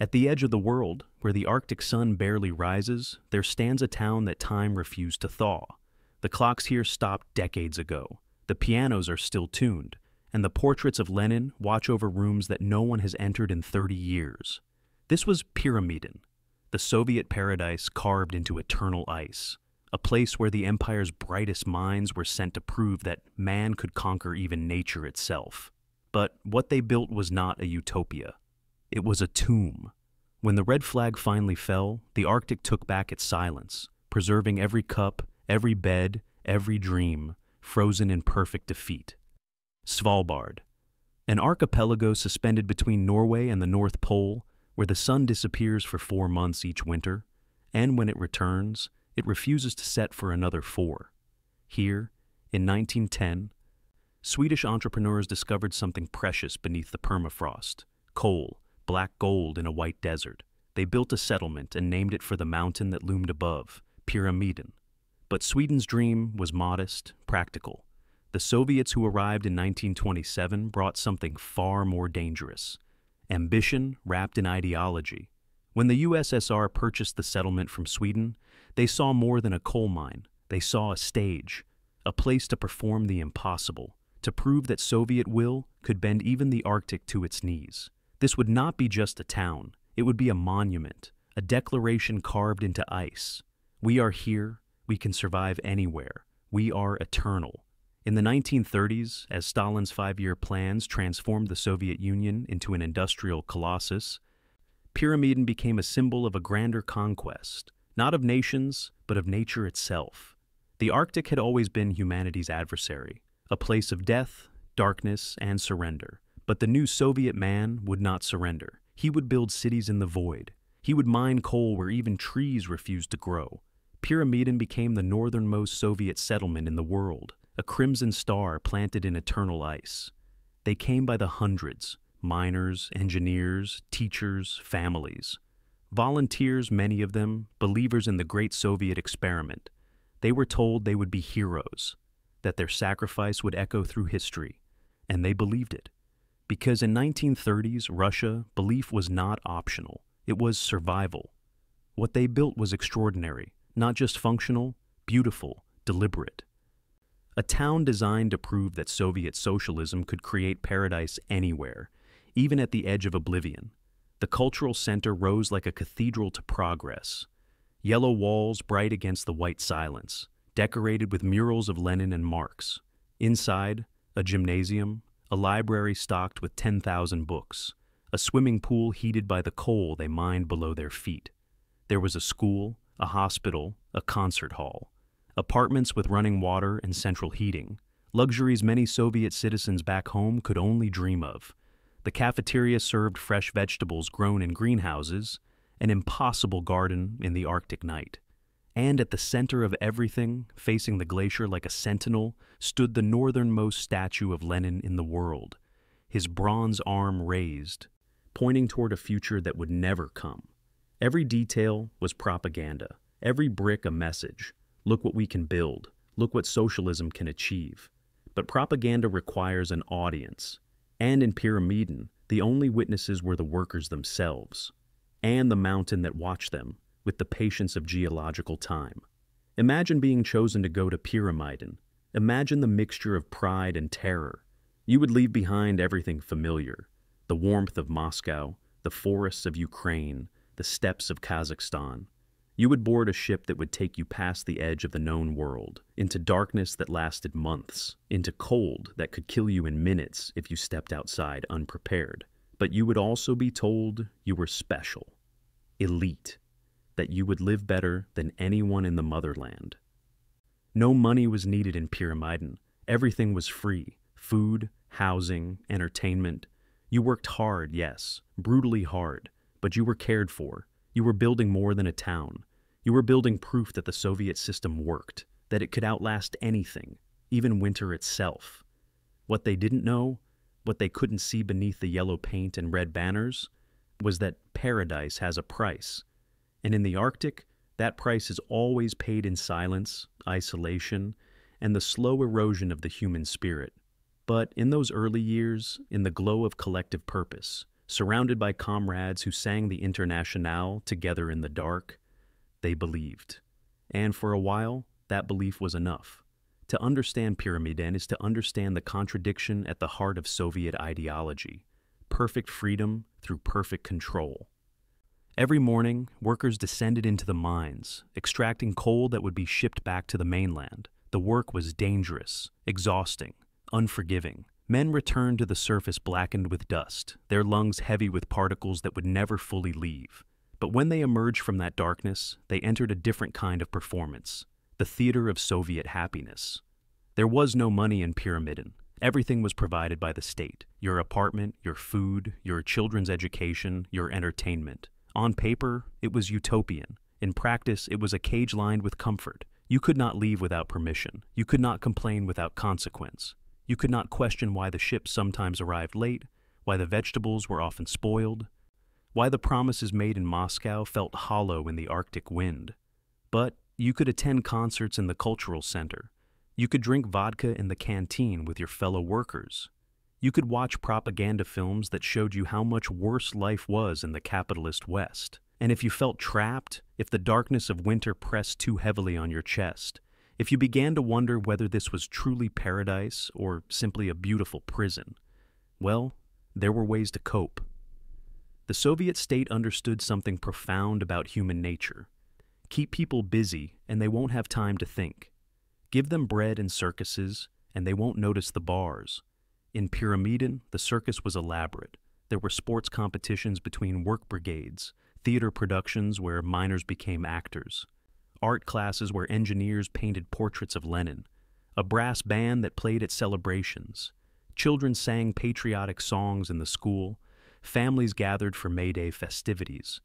At the edge of the world, where the Arctic sun barely rises, there stands a town that time refused to thaw. The clocks here stopped decades ago. The pianos are still tuned, and the portraits of Lenin watch over rooms that no one has entered in 30 years. This was Pyramiden, the Soviet paradise carved into eternal ice, a place where the empire's brightest minds were sent to prove that man could conquer even nature itself. But what they built was not a utopia. It was a tomb. When the red flag finally fell, the Arctic took back its silence, preserving every cup, every bed, every dream, frozen in perfect defeat. Svalbard, an archipelago suspended between Norway and the North Pole, where the sun disappears for 4 months each winter, and when it returns, it refuses to set for another 4. Here, in 1910, Swedish entrepreneurs discovered something precious beneath the permafrost: coal, black gold in a white desert. They built a settlement and named it for the mountain that loomed above, Pyramiden. But Sweden's dream was modest, practical. The Soviets who arrived in 1927 brought something far more dangerous: ambition wrapped in ideology. When the USSR purchased the settlement from Sweden, they saw more than a coal mine. They saw a stage, a place to perform the impossible, to prove that Soviet will could bend even the Arctic to its knees. This would not be just a town. It would be a monument, a declaration carved into ice. We are here. We can survive anywhere. We are eternal. In the 1930s, as Stalin's 5-year plans transformed the Soviet Union into an industrial colossus, Pyramiden became a symbol of a grander conquest, not of nations, but of nature itself. The Arctic had always been humanity's adversary, a place of death, darkness, and surrender. But the new Soviet man would not surrender. He would build cities in the void. He would mine coal where even trees refused to grow. Pyramiden became the northernmost Soviet settlement in the world, a crimson star planted in eternal ice. They came by the hundreds: miners, engineers, teachers, families. Volunteers, many of them, believers in the great Soviet experiment. They were told they would be heroes, that their sacrifice would echo through history, and they believed it. Because in 1930s Russia, belief was not optional. It was survival. What they built was extraordinary, not just functional, beautiful, deliberate. A town designed to prove that Soviet socialism could create paradise anywhere, even at the edge of oblivion. The cultural center rose like a cathedral to progress. Yellow walls bright against the white silence, decorated with murals of Lenin and Marx. Inside, a gymnasium, a library stocked with 10,000 books, a swimming pool heated by the coal they mined below their feet. There was a school, a hospital, a concert hall, apartments with running water and central heating, luxuries many Soviet citizens back home could only dream of. The cafeteria served fresh vegetables grown in greenhouses, an impossible garden in the Arctic night. And at the center of everything, facing the glacier like a sentinel, stood the northernmost statue of Lenin in the world, his bronze arm raised, pointing toward a future that would never come. Every detail was propaganda, every brick a message. Look what we can build. Look what socialism can achieve. But propaganda requires an audience. And in Pyramiden, the only witnesses were the workers themselves, and the mountain that watched them, with the patience of geological time. Imagine being chosen to go to Pyramiden. Imagine the mixture of pride and terror. You would leave behind everything familiar: the warmth of Moscow, the forests of Ukraine, the steppes of Kazakhstan. You would board a ship that would take you past the edge of the known world, into darkness that lasted months, into cold that could kill you in minutes if you stepped outside unprepared. But you would also be told you were special, elite, that you would live better than anyone in the motherland. No money was needed in Pyramiden. Everything was free: food, housing, entertainment. You worked hard, yes, brutally hard, but you were cared for. You were building more than a town. You were building proof that the Soviet system worked, that it could outlast anything, even winter itself. What they didn't know, what they couldn't see beneath the yellow paint and red banners, was that paradise has a price. And in the Arctic, that price is always paid in silence, isolation, and the slow erosion of the human spirit. But in those early years, in the glow of collective purpose, Surrounded by comrades who sang the Internationale together in the dark, they believed. And for a while, that belief was enough. To understand Pyramiden is to understand the contradiction at the heart of Soviet ideology: perfect freedom through perfect control. Every morning, workers descended into the mines, extracting coal that would be shipped back to the mainland. The work was dangerous, exhausting, unforgiving. Men returned to the surface blackened with dust, their lungs heavy with particles that would never fully leave. But when they emerged from that darkness, they entered a different kind of performance: the theater of Soviet happiness. There was no money in Pyramiden. Everything was provided by the state: your apartment, your food, your children's education, your entertainment. On paper, it was utopian. In practice, it was a cage lined with comfort. You could not leave without permission. You could not complain without consequence. You could not question why the ships sometimes arrived late, why the vegetables were often spoiled, why the promises made in Moscow felt hollow in the Arctic wind. But you could attend concerts in the cultural center. You could drink vodka in the canteen with your fellow workers. You could watch propaganda films that showed you how much worse life was in the capitalist West. And if you felt trapped, if the darkness of winter pressed too heavily on your chest, if you began to wonder whether this was truly paradise or simply a beautiful prison, well, there were ways to cope. The Soviet state understood something profound about human nature. Keep people busy and they won't have time to think. Give them bread and circuses and they won't notice the bars. In Pyramiden, the circus was elaborate. There were sports competitions between work brigades, theater productions where miners became actors, art classes where engineers painted portraits of Lenin, a brass band that played at celebrations. Children sang patriotic songs in the school. Families gathered for May Day festivities.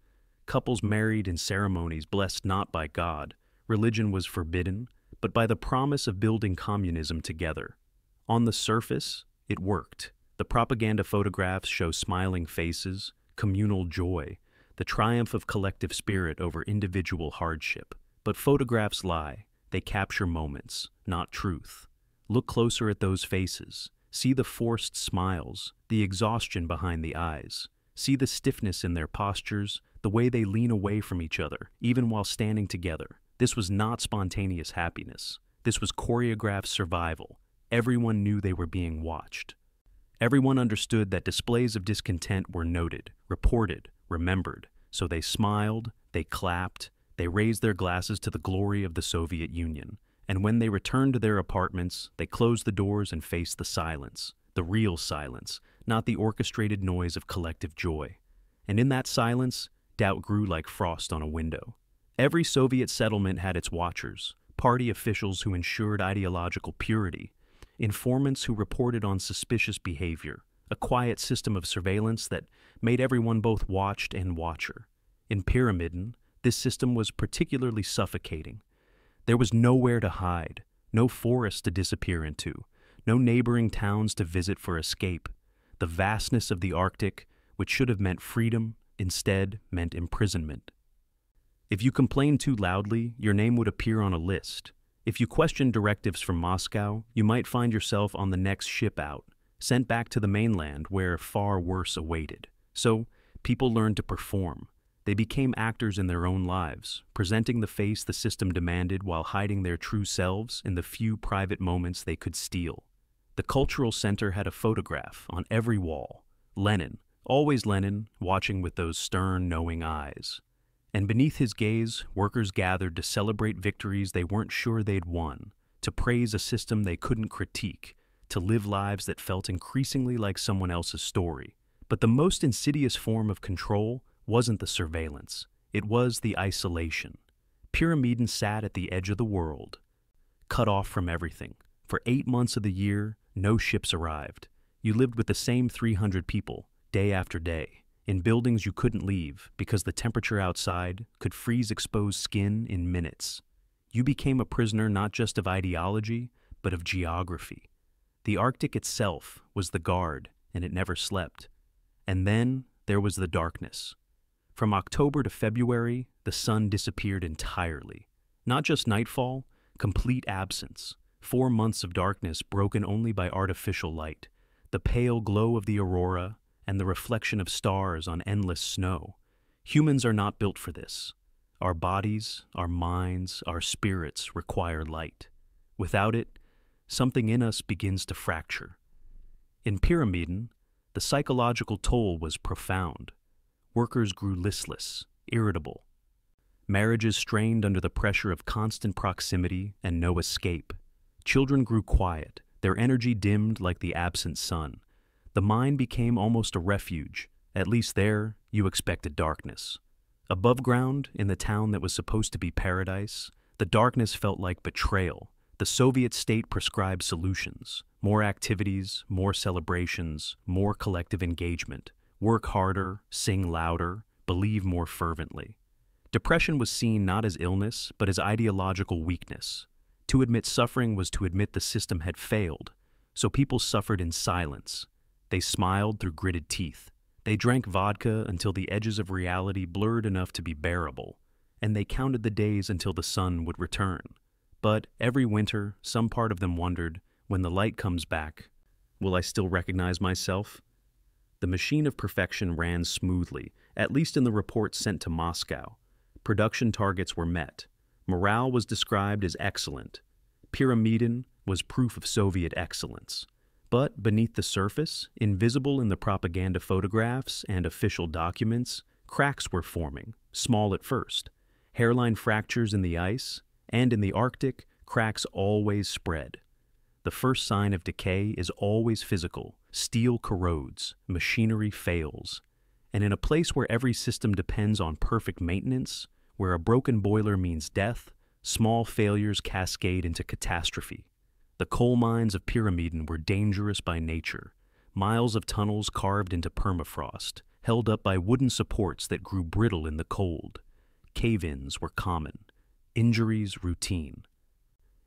Couples married in ceremonies blessed not by God. Religion was forbidden, but by the promise of building communism together. On the surface, it worked. The propaganda photographs show smiling faces, communal joy, the triumph of collective spirit over individual hardship. But photographs lie. They capture moments, not truth. Look closer at those faces. See the forced smiles, the exhaustion behind the eyes. See the stiffness in their postures, the way they lean away from each other, even while standing together. This was not spontaneous happiness. This was choreographed survival. Everyone knew they were being watched. Everyone understood that displays of discontent were noted, reported, remembered. So they smiled, they clapped, they raised their glasses to the glory of the Soviet Union. And when they returned to their apartments, they closed the doors and faced the silence, the real silence, not the orchestrated noise of collective joy. And in that silence, doubt grew like frost on a window. Every Soviet settlement had its watchers, party officials who ensured ideological purity, informants who reported on suspicious behavior, a quiet system of surveillance that made everyone both watched and watcher. In Pyramiden, this system was particularly suffocating. There was nowhere to hide, no forest to disappear into, no neighboring towns to visit for escape. The vastness of the Arctic, which should have meant freedom, instead meant imprisonment. If you complained too loudly, your name would appear on a list. If you questioned directives from Moscow, you might find yourself on the next ship out, sent back to the mainland where far worse awaited. So, people learned to perform. They became actors in their own lives, presenting the face the system demanded while hiding their true selves in the few private moments they could steal. The cultural center had a photograph on every wall. Lenin, always Lenin, watching with those stern, knowing eyes. And beneath his gaze, workers gathered to celebrate victories they weren't sure they'd won, to praise a system they couldn't critique, to live lives that felt increasingly like someone else's story. But the most insidious form of control wasn't the surveillance. It was the isolation. Pyramiden sat at the edge of the world, cut off from everything. For 8 months of the year, no ships arrived. You lived with the same 300 people, day after day, in buildings you couldn't leave because the temperature outside could freeze exposed skin in minutes. You became a prisoner not just of ideology, but of geography. The Arctic itself was the guard, and it never slept. And then there was the darkness. From October to February, the sun disappeared entirely. Not just nightfall, complete absence. 4 months of darkness broken only by artificial light, the pale glow of the aurora, and the reflection of stars on endless snow. Humans are not built for this. Our bodies, our minds, our spirits require light. Without it, something in us begins to fracture. In Pyramiden, the psychological toll was profound. Workers grew listless, irritable. Marriages strained under the pressure of constant proximity and no escape. Children grew quiet, their energy dimmed like the absent sun. The mind became almost a refuge. At least there, you expected darkness. Above ground, in the town that was supposed to be paradise, the darkness felt like betrayal. The Soviet state prescribed solutions. More activities, more celebrations, more collective engagement. Work harder, sing louder, believe more fervently. Depression was seen not as illness, but as ideological weakness. To admit suffering was to admit the system had failed, so people suffered in silence. They smiled through gritted teeth. They drank vodka until the edges of reality blurred enough to be bearable, and they counted the days until the sun would return. But every winter, some part of them wondered, when the light comes back, will I still recognize myself? The machine of perfection ran smoothly, at least in the reports sent to Moscow. Production targets were met. Morale was described as excellent. Pyramiden was proof of Soviet excellence. But beneath the surface, invisible in the propaganda photographs and official documents, cracks were forming, small at first. Hairline fractures in the ice, and in the Arctic, cracks always spread. The first sign of decay is always physical. Steel corrodes, machinery fails. And in a place where every system depends on perfect maintenance, where a broken boiler means death, small failures cascade into catastrophe. The coal mines of Pyramiden were dangerous by nature. Miles of tunnels carved into permafrost, held up by wooden supports that grew brittle in the cold. Cave-ins were common. Injuries routine.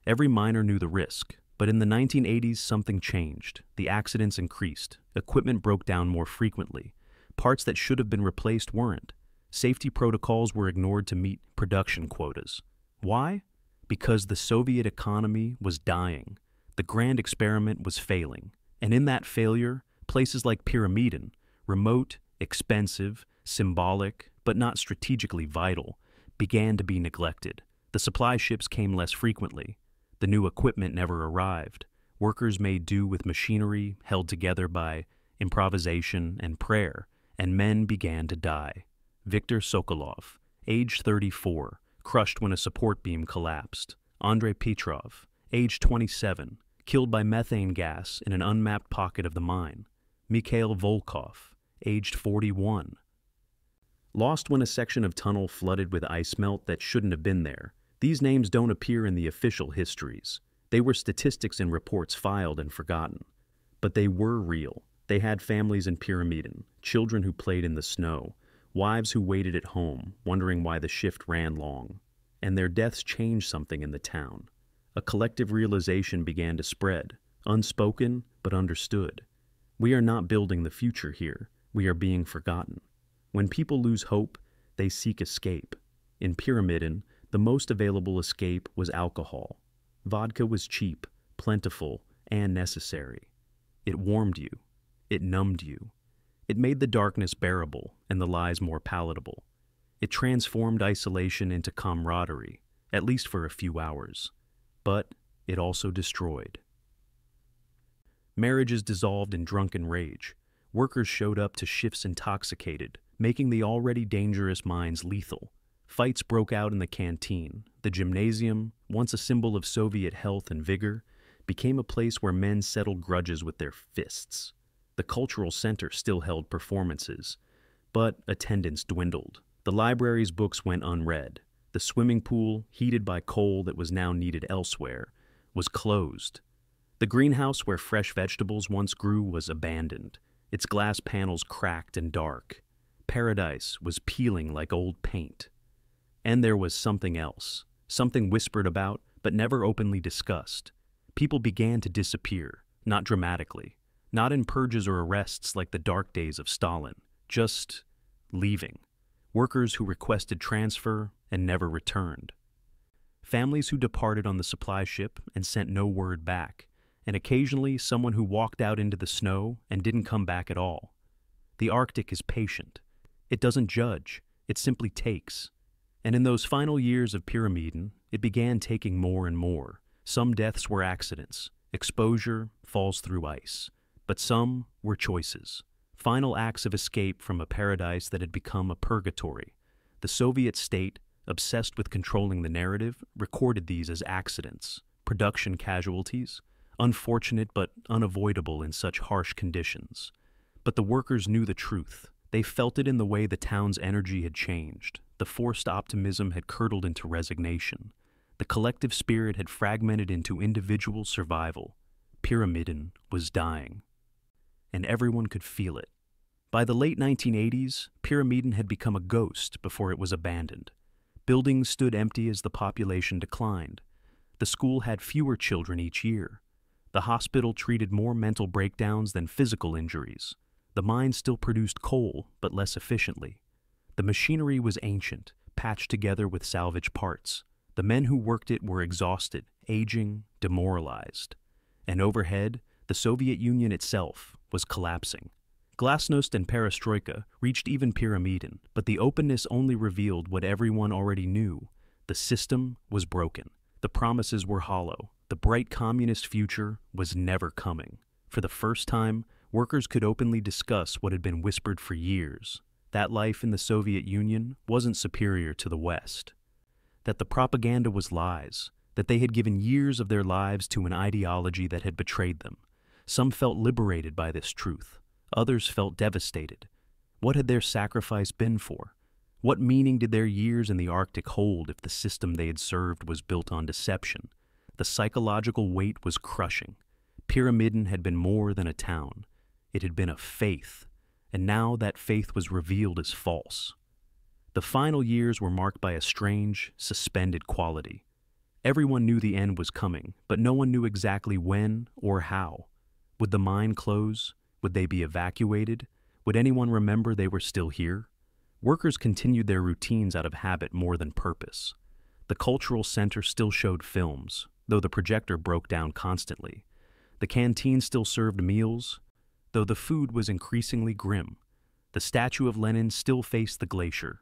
Every miner knew the risk, but in the 1980s something changed. The accidents increased. Equipment broke down more frequently. Parts that should have been replaced weren't. Safety protocols were ignored to meet production quotas. Why? Because the Soviet economy was dying. The grand experiment was failing. And in that failure, places like Pyramiden, remote, expensive, symbolic, but not strategically vital, began to be neglected. The supply ships came less frequently. The new equipment never arrived. Workers made do with machinery held together by improvisation and prayer, and men began to die. Viktor Sokolov, age 34, crushed when a support beam collapsed. Andrei Petrov, age 27, killed by methane gas in an unmapped pocket of the mine. Mikhail Volkov, aged 41. Lost when a section of tunnel flooded with ice melt that shouldn't have been there. These names don't appear in the official histories. They were statistics in reports filed and forgotten. But they were real. They had families in Pyramiden, children who played in the snow, wives who waited at home, wondering why the shift ran long. And their deaths changed something in the town. A collective realization began to spread, unspoken but understood. We are not building the future here. We are being forgotten. When people lose hope, they seek escape. In Pyramiden, the most available escape was alcohol. Vodka was cheap, plentiful, and necessary. It warmed you. It numbed you. It made the darkness bearable and the lies more palatable. It transformed isolation into camaraderie, at least for a few hours. But it also destroyed. Marriages dissolved in drunken rage. Workers showed up to shifts intoxicated, making the already dangerous mines lethal. Fights broke out in the canteen. The gymnasium, once a symbol of Soviet health and vigor, became a place where men settled grudges with their fists. The cultural center still held performances, but attendance dwindled. The library's books went unread. The swimming pool, heated by coal that was now needed elsewhere, was closed. The greenhouse where fresh vegetables once grew was abandoned. Its glass panels cracked and dark. Paradise was peeling like old paint. And there was something else, something whispered about but never openly discussed. People began to disappear, not dramatically, not in purges or arrests like the dark days of Stalin, just leaving. Workers who requested transfer and never returned. Families who departed on the supply ship and sent no word back, and occasionally someone who walked out into the snow and didn't come back at all. The Arctic is patient. It doesn't judge, it simply takes. And in those final years of Pyramiden, it began taking more and more. Some deaths were accidents, exposure falls through ice, but some were choices. Final acts of escape from a paradise that had become a purgatory. The Soviet state, obsessed with controlling the narrative, recorded these as accidents, production casualties, unfortunate but unavoidable in such harsh conditions. But the workers knew the truth. They felt it in the way the town's energy had changed. The forced optimism had curdled into resignation. The collective spirit had fragmented into individual survival. Pyramiden was dying. And everyone could feel it. By the late 1980s, Pyramiden had become a ghost before it was abandoned. Buildings stood empty as the population declined. The school had fewer children each year. The hospital treated more mental breakdowns than physical injuries. The mine still produced coal, but less efficiently. The machinery was ancient, patched together with salvage parts. The men who worked it were exhausted, aging, demoralized. And overhead, the Soviet Union itself was collapsing. Glasnost and perestroika reached even Pyramiden, but the openness only revealed what everyone already knew. The system was broken. The promises were hollow. The bright communist future was never coming. For the first time, workers could openly discuss what had been whispered for years. That life in the Soviet Union wasn't superior to the West. That the propaganda was lies. That they had given years of their lives to an ideology that had betrayed them. Some felt liberated by this truth. Others felt devastated. What had their sacrifice been for? What meaning did their years in the Arctic hold if the system they had served was built on deception? The psychological weight was crushing. Pyramiden had been more than a town. It had been a faith, and now that faith was revealed as false. The final years were marked by a strange, suspended quality. Everyone knew the end was coming, but no one knew exactly when or how. Would the mine close? Would they be evacuated? Would anyone remember they were still here? Workers continued their routines out of habit more than purpose. The cultural center still showed films, though the projector broke down constantly. The canteen still served meals, though the food was increasingly grim. The statue of Lenin still faced the glacier,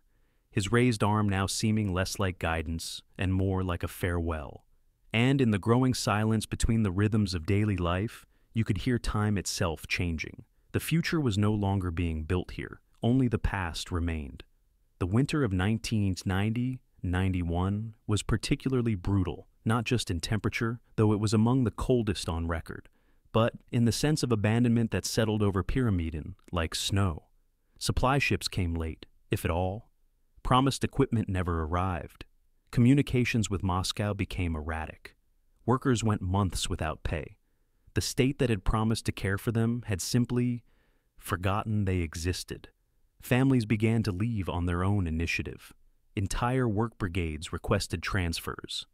his raised arm now seeming less like guidance and more like a farewell. And in the growing silence between the rhythms of daily life, you could hear time itself changing. The future was no longer being built here. Only the past remained. The winter of 1990-91 was particularly brutal, not just in temperature, though it was among the coldest on record, but in the sense of abandonment that settled over Pyramiden like snow. Supply ships came late, if at all. Promised equipment never arrived. Communications with Moscow became erratic. Workers went months without pay. The state that had promised to care for them had simply forgotten they existed. Families began to leave on their own initiative. Entire work brigades requested transfers.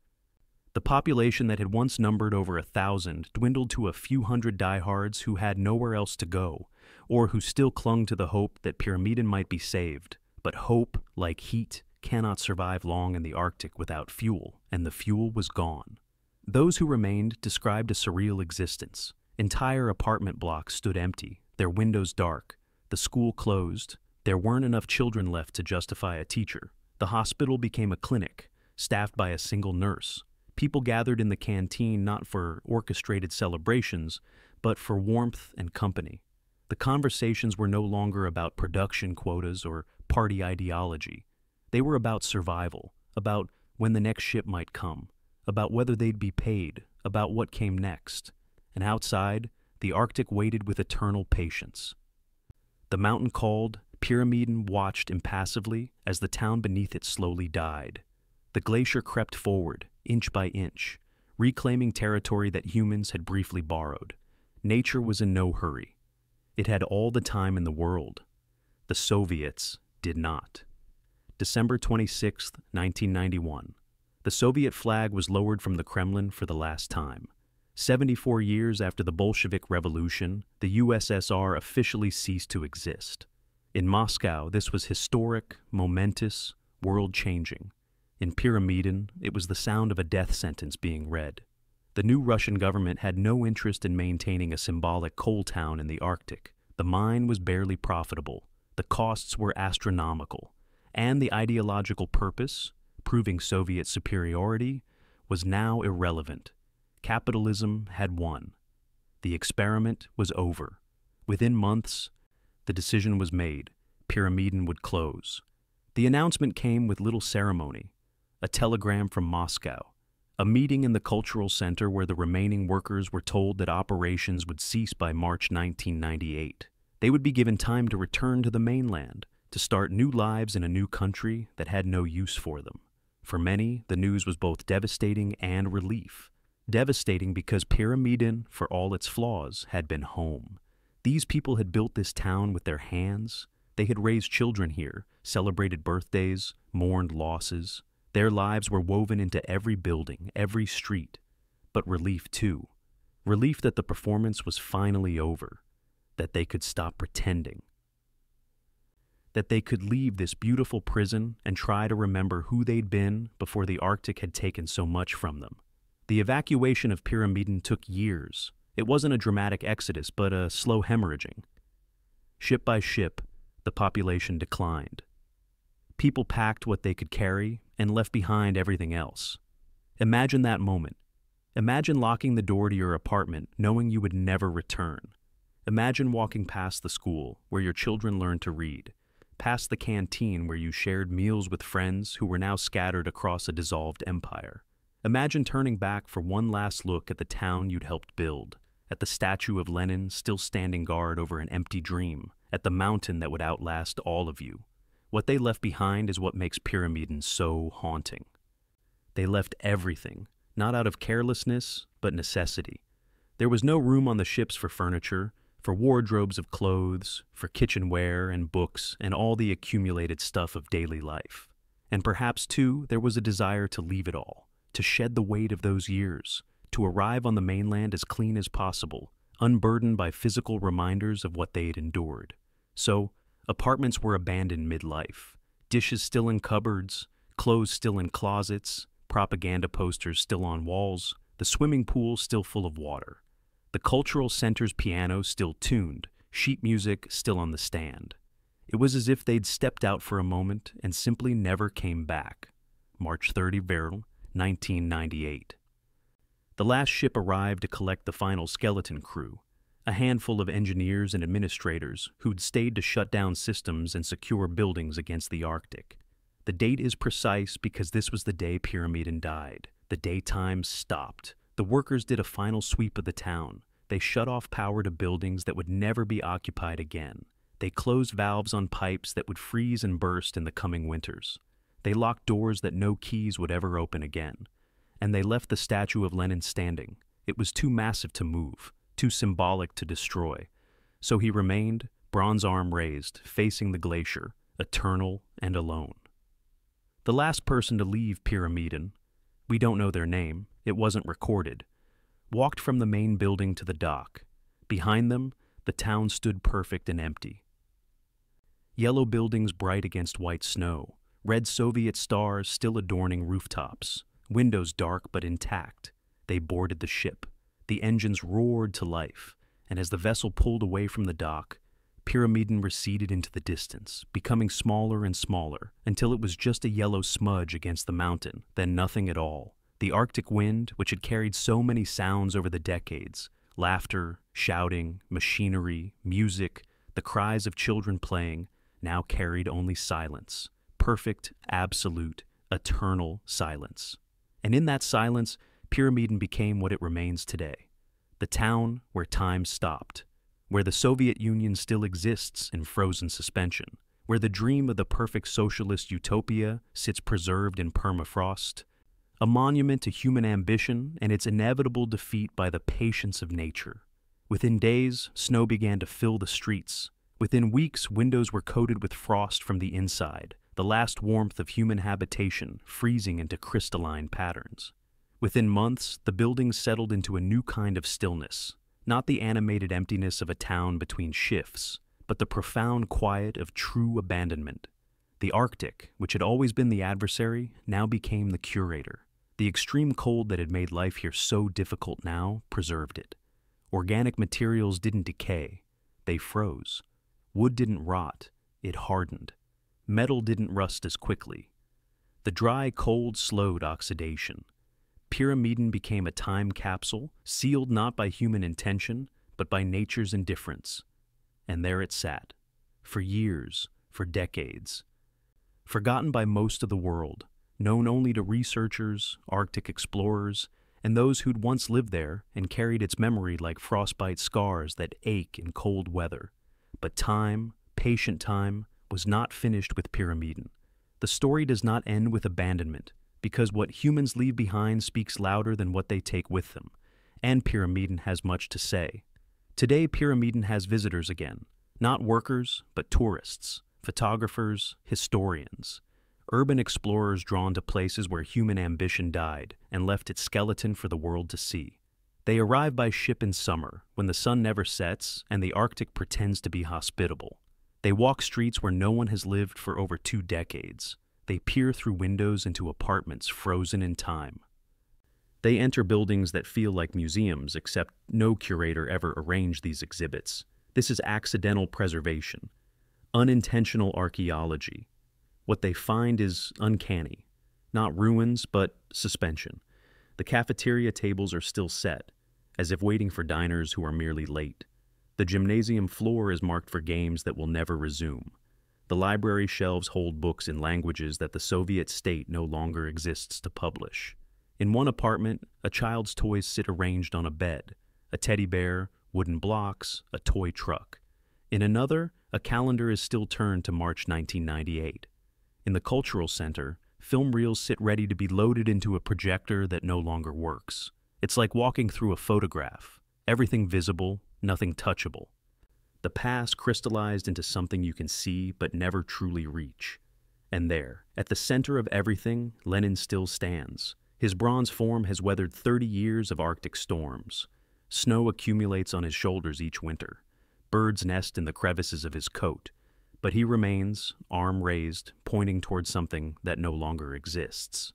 The population that had once numbered over 1,000 dwindled to a few hundred diehards who had nowhere else to go, or who still clung to the hope that Pyramiden might be saved. But hope, like heat, cannot survive long in the Arctic without fuel, and the fuel was gone. Those who remained described a surreal existence. Entire apartment blocks stood empty, their windows dark. The school closed. There weren't enough children left to justify a teacher. The hospital became a clinic, staffed by a single nurse. People gathered in the canteen not for orchestrated celebrations, but for warmth and company. The conversations were no longer about production quotas or party ideology. They were about survival, about when the next ship might come, about whether they'd be paid, about what came next. And outside, the Arctic waited with eternal patience. The mountain called, Pyramiden watched impassively as the town beneath it slowly died. The glacier crept forward, inch by inch, reclaiming territory that humans had briefly borrowed. Nature was in no hurry. It had all the time in the world. The Soviets did not. December 26, 1991. The Soviet flag was lowered from the Kremlin for the last time. 74 years after the Bolshevik Revolution, the USSR officially ceased to exist. In Moscow, this was historic, momentous, world-changing. In Pyramiden, it was the sound of a death sentence being read. The new Russian government had no interest in maintaining a symbolic coal town in the Arctic, The mine was barely profitable, the costs were astronomical, and the ideological purpose, proving Soviet superiority, was now irrelevant. Capitalism had won. The experiment was over. Within months, the decision was made. Pyramiden would close. The announcement came with little ceremony. A telegram from Moscow. A meeting in the cultural center where the remaining workers were told that operations would cease by March 1998. They would be given time to return to the mainland, to start new lives in a new country that had no use for them. For many, the news was both devastating and relief. Devastating because Pyramiden, for all its flaws, had been home. These people had built this town with their hands. They had raised children here, celebrated birthdays, mourned losses. Their lives were woven into every building, every street. But relief, too. Relief that the performance was finally over, that they could stop pretending, that they could leave this beautiful prison and try to remember who they'd been before the Arctic had taken so much from them. The evacuation of Pyramiden took years. It wasn't a dramatic exodus, but a slow hemorrhaging. Ship by ship, the population declined. People packed what they could carry and left behind everything else. Imagine that moment. Imagine locking the door to your apartment knowing you would never return. Imagine walking past the school where your children learned to read, past the canteen where you shared meals with friends who were now scattered across a dissolved empire. Imagine turning back for one last look at the town you'd helped build, at the statue of Lenin still standing guard over an empty dream, at the mountain that would outlast all of you. What they left behind is what makes Pyramiden so haunting. They left everything, not out of carelessness, but necessity. There was no room on the ships for furniture, for wardrobes of clothes, for kitchenware and books and all the accumulated stuff of daily life. And perhaps, too, there was a desire to leave it all, to shed the weight of those years, to arrive on the mainland as clean as possible, unburdened by physical reminders of what they had endured. So, apartments were abandoned midlife, dishes still in cupboards, clothes still in closets, propaganda posters still on walls, the swimming pool still full of water. The cultural center's piano still tuned, sheet music still on the stand. It was as if they'd stepped out for a moment and simply never came back. March 30, 1998. The last ship arrived to collect the final skeleton crew, a handful of engineers and administrators who'd stayed to shut down systems and secure buildings against the Arctic. The date is precise because this was the day Pyramiden died. The day time stopped. The workers did a final sweep of the town. They shut off power to buildings that would never be occupied again. They closed valves on pipes that would freeze and burst in the coming winters. They locked doors that no keys would ever open again. And they left the statue of Lenin standing. It was too massive to move, too symbolic to destroy. So he remained, bronze arm raised, facing the glacier, eternal and alone. The last person to leave Pyramiden, we don't know their name, it wasn't recorded, walked from the main building to the dock. Behind them, the town stood perfect and empty. Yellow buildings bright against white snow, red Soviet stars still adorning rooftops, windows dark but intact. They boarded the ship. The engines roared to life, and as the vessel pulled away from the dock, Pyramiden receded into the distance, becoming smaller and smaller, until it was just a yellow smudge against the mountain, then nothing at all. The Arctic wind, which had carried so many sounds over the decades, laughter, shouting, machinery, music, the cries of children playing, now carried only silence. Perfect, absolute, eternal silence. And in that silence, Pyramiden became what it remains today. The town where time stopped, where the Soviet Union still exists in frozen suspension, where the dream of the perfect socialist utopia sits preserved in permafrost, a monument to human ambition and its inevitable defeat by the patience of nature. Within days, snow began to fill the streets. Within weeks, windows were coated with frost from the inside, the last warmth of human habitation freezing into crystalline patterns. Within months, the buildings settled into a new kind of stillness, not the animated emptiness of a town between shifts, but the profound quiet of true abandonment. The Arctic, which had always been the adversary, now became the curator. The extreme cold that had made life here so difficult now preserved it. Organic materials didn't decay. they froze. Wood didn't rot, it hardened. Metal didn't rust as quickly. The dry cold slowed oxidation. Pyramiden became a time capsule, sealed not by human intention, but by nature's indifference. And there it sat, for years, for decades. Forgotten by most of the world, known only to researchers, Arctic explorers, and those who'd once lived there and carried its memory like frostbite scars that ache in cold weather. But time, patient time, was not finished with Pyramiden. The story does not end with abandonment, because what humans leave behind speaks louder than what they take with them, and Pyramiden has much to say. Today, Pyramiden has visitors again, not workers, but tourists, photographers, historians, urban explorers drawn to places where human ambition died and left its skeleton for the world to see. They arrive by ship in summer, when the sun never sets and the Arctic pretends to be hospitable. They walk streets where no one has lived for over 2 decades. They peer through windows into apartments frozen in time. They enter buildings that feel like museums, except no curator ever arranged these exhibits. This is accidental preservation, unintentional archaeology. What they find is uncanny. Not ruins, but suspension. The cafeteria tables are still set, as if waiting for diners who are merely late. The gymnasium floor is marked for games that will never resume. The library shelves hold books in languages that the Soviet state no longer exists to publish. In one apartment, a child's toys sit arranged on a bed, a teddy bear, wooden blocks, a toy truck. In another, a calendar is still turned to March 1998. In the cultural center, film reels sit ready to be loaded into a projector that no longer works. It's like walking through a photograph. Everything visible, nothing touchable. The past crystallized into something you can see but never truly reach. And there, at the center of everything, Lenin still stands. His bronze form has weathered 30 years of Arctic storms. Snow accumulates on his shoulders each winter. Birds nest in the crevices of his coat. But he remains, arm raised, pointing towards something that no longer exists.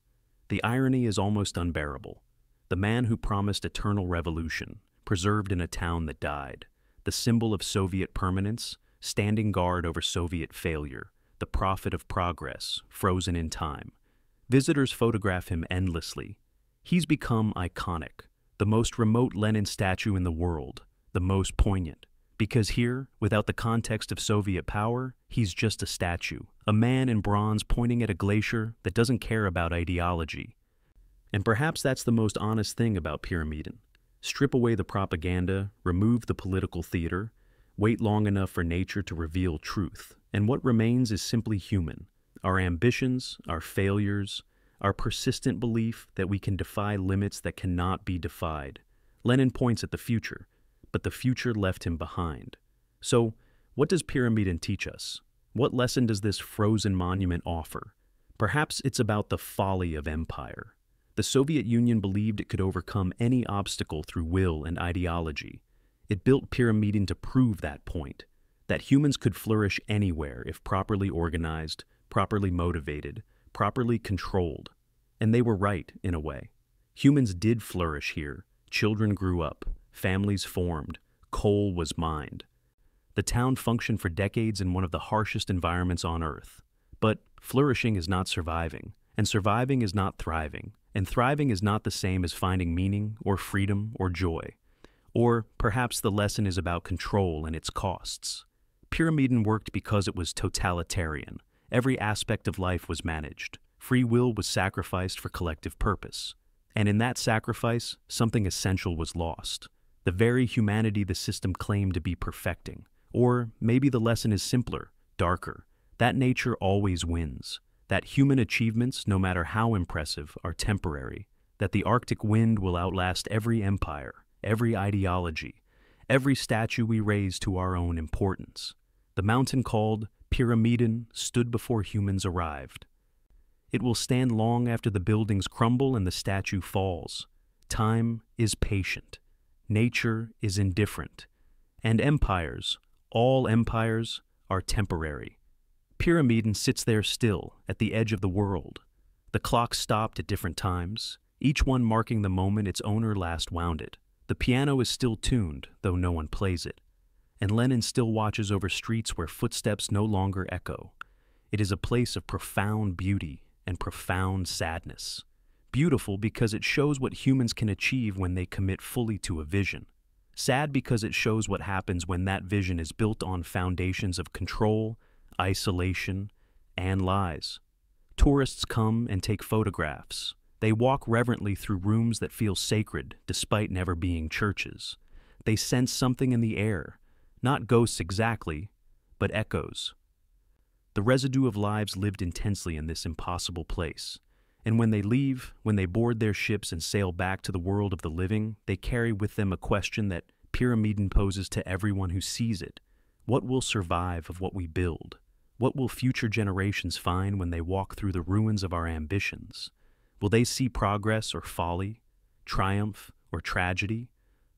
The irony is almost unbearable. The man who promised eternal revolution, preserved in a town that died, the symbol of Soviet permanence, standing guard over Soviet failure, the prophet of progress, frozen in time. Visitors photograph him endlessly. He's become iconic, the most remote Lenin statue in the world, the most poignant. Because here, without the context of Soviet power, he's just a statue, a man in bronze pointing at a glacier that doesn't care about ideology. And perhaps that's the most honest thing about Pyramiden. Strip away the propaganda, remove the political theater, wait long enough for nature to reveal truth, and what remains is simply human. Our ambitions, our failures, our persistent belief that we can defy limits that cannot be defied. Lenin points at the future, but the future left him behind. So, what does Pyramiden teach us? What lesson does this frozen monument offer? Perhaps it's about the folly of empire. The Soviet Union believed it could overcome any obstacle through will and ideology. It built Pyramiden to prove that point, that humans could flourish anywhere if properly organized, properly motivated, properly controlled. And they were right, in a way. Humans did flourish here. Children grew up. Families formed. Coal was mined. The town functioned for decades in one of the harshest environments on Earth. But flourishing is not surviving, and surviving is not thriving, and thriving is not the same as finding meaning or freedom or joy. Or perhaps the lesson is about control and its costs. Pyramiden worked because it was totalitarian. Every aspect of life was managed. Free will was sacrificed for collective purpose. And in that sacrifice, something essential was lost. The very humanity the system claimed to be perfecting. Or maybe the lesson is simpler, darker. That nature always wins. That human achievements, no matter how impressive, are temporary. That the Arctic wind will outlast every empire, every ideology, every statue we raise to our own importance. The mountain called Pyramiden stood before humans arrived. It will stand long after the buildings crumble and the statue falls. Time is patient. Nature is indifferent. And empires, all empires, are temporary. Pyramiden sits there still, at the edge of the world. The clocks stopped at different times, each one marking the moment its owner last wound it. The piano is still tuned, though no one plays it. and Lenin still watches over streets where footsteps no longer echo. It is a place of profound beauty and profound sadness. Beautiful because it shows what humans can achieve when they commit fully to a vision. Sad because it shows what happens when that vision is built on foundations of control, isolation, and lies. Tourists come and take photographs. They walk reverently through rooms that feel sacred despite never being churches. They sense something in the air, not ghosts exactly, but echoes. The residue of lives lived intensely in this impossible place. And when they leave, when they board their ships and sail back to the world of the living, they carry with them a question that Pyramiden poses to everyone who sees it. What will survive of what we build? What will future generations find when they walk through the ruins of our ambitions? Will they see progress or folly, triumph or tragedy?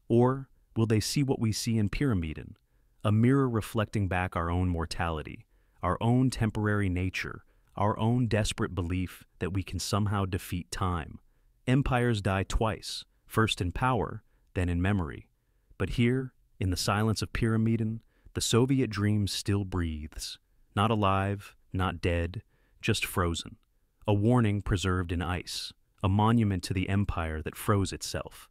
Or will they see what we see in Pyramiden, a mirror reflecting back our own mortality, our own temporary nature, our own desperate belief that we can somehow defeat time? Empires die twice, first in power, then in memory. But here, in the silence of Pyramiden, the Soviet dream still breathes. Not alive, not dead, just frozen. A warning preserved in ice, a monument to the empire that froze itself.